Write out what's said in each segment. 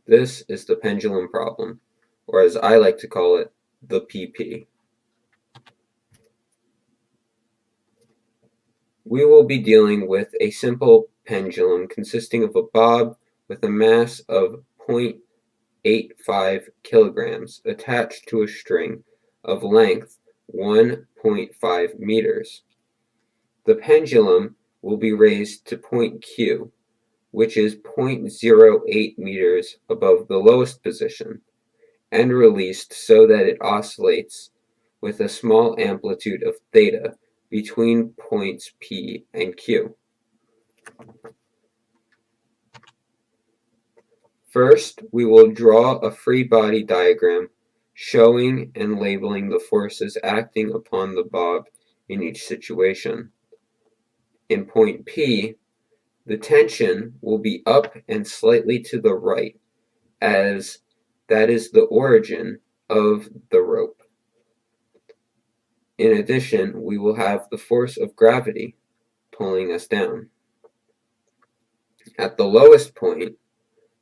This is the pendulum problem, or as I like to call it, the PP. We will be dealing with a simple pendulum consisting of a bob with a mass of 0.85 kilograms attached to a string of length 1.5 meters. The pendulum will be raised to point Q, which is 0.08 meters above the lowest position, and released so that it oscillates with a small amplitude of theta between points P and Q. First, we will draw a free body diagram showing and labeling the forces acting upon the bob in each situation. In point P, the tension will be up and slightly to the right, as that is the origin of the rope. In addition, we will have the force of gravity pulling us down. At the lowest point,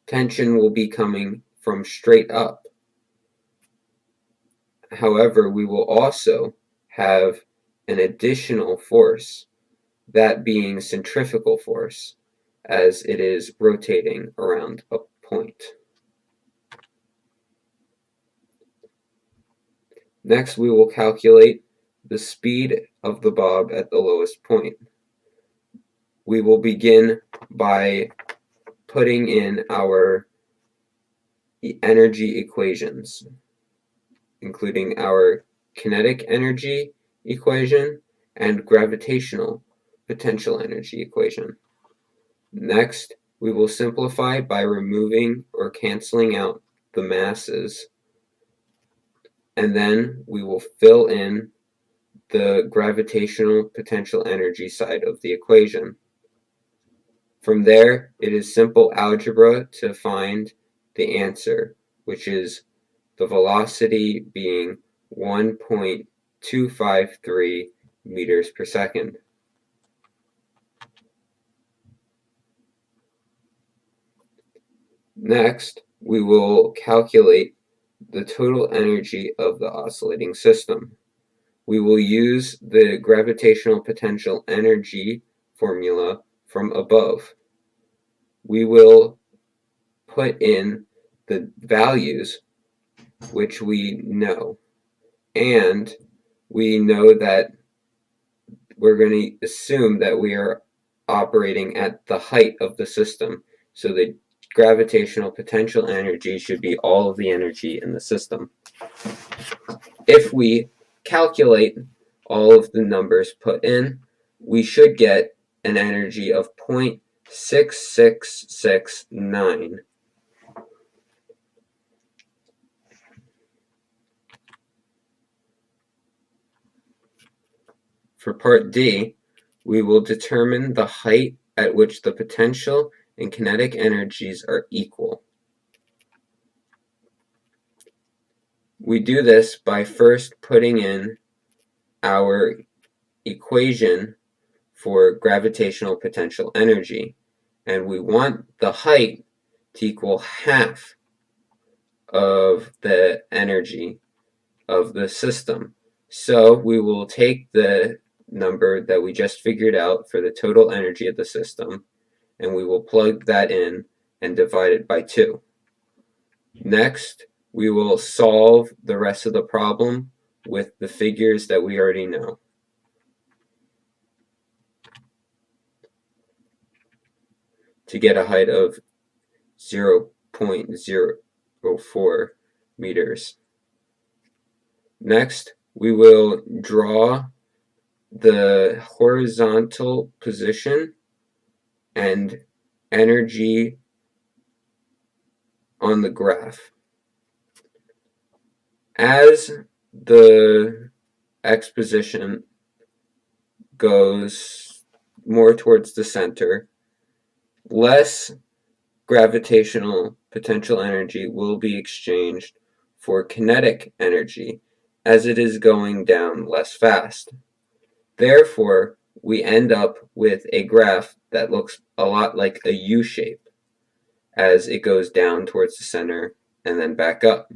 tension will be coming from straight up. However, we will also have an additional force, that being centrifugal force, as it is rotating around a point. Next, we will calculate the speed of the bob at the lowest point. We will begin by putting in our energy equations, including our kinetic energy equation and gravitational potential energy equation. Next, we will simplify by removing or canceling out the masses, and then we will fill in the gravitational potential energy side of the equation. From there, it is simple algebra to find the answer, which is the velocity being 1.253 meters per second. Next, we will calculate the total energy of the oscillating system. We will use the gravitational potential energy formula from above. We will put in the values which we know, and we know that we're going to assume that we are operating at the height of the system, so the gravitational potential energy should be all of the energy in the system. If we calculate all of the numbers put in, we should get an energy of 0.6669. For part D, we will determine the height at which the potential and kinetic energies are equal. We do this by first putting in our equation for gravitational potential energy, and we want the height to equal half of the energy of the system. So we will take the number that we just figured out for the total energy of the system, and we will plug that in and divide it by 2. Next, we will solve the rest of the problem with the figures that we already know. To get a height of 0.04 meters. Next, we will draw the horizontal position and energy on the graph. As the x position goes more towards the center, less gravitational potential energy will be exchanged for kinetic energy as it is going down less fast. Therefore, we end up with a graph that looks a lot like a U shape, as it goes down towards the center and then back up.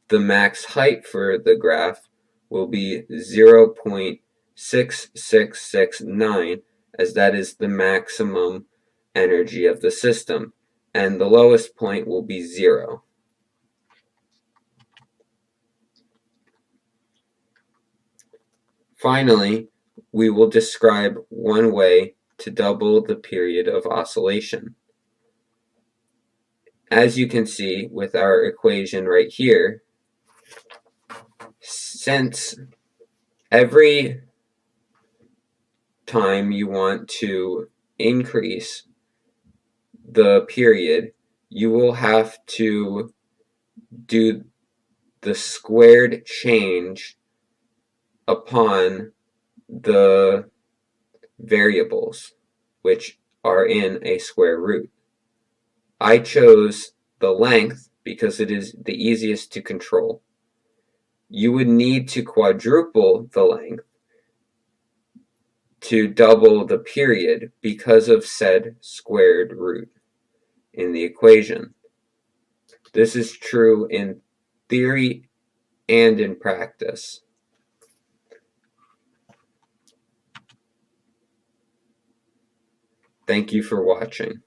The max height for the graph will be 0.6669, as that is the maximum energy of the system, and the lowest point will be 0. Finally, we will describe one way to double the period of oscillation. As you can see with our equation right here, since every time you want to increase the period, you will have to do the squared change upon the variables, which are in a square root. I chose the length because it is the easiest to control. You would need to quadruple the length to double the period because of said squared root in the equation. This is true in theory and in practice. Thank you for watching.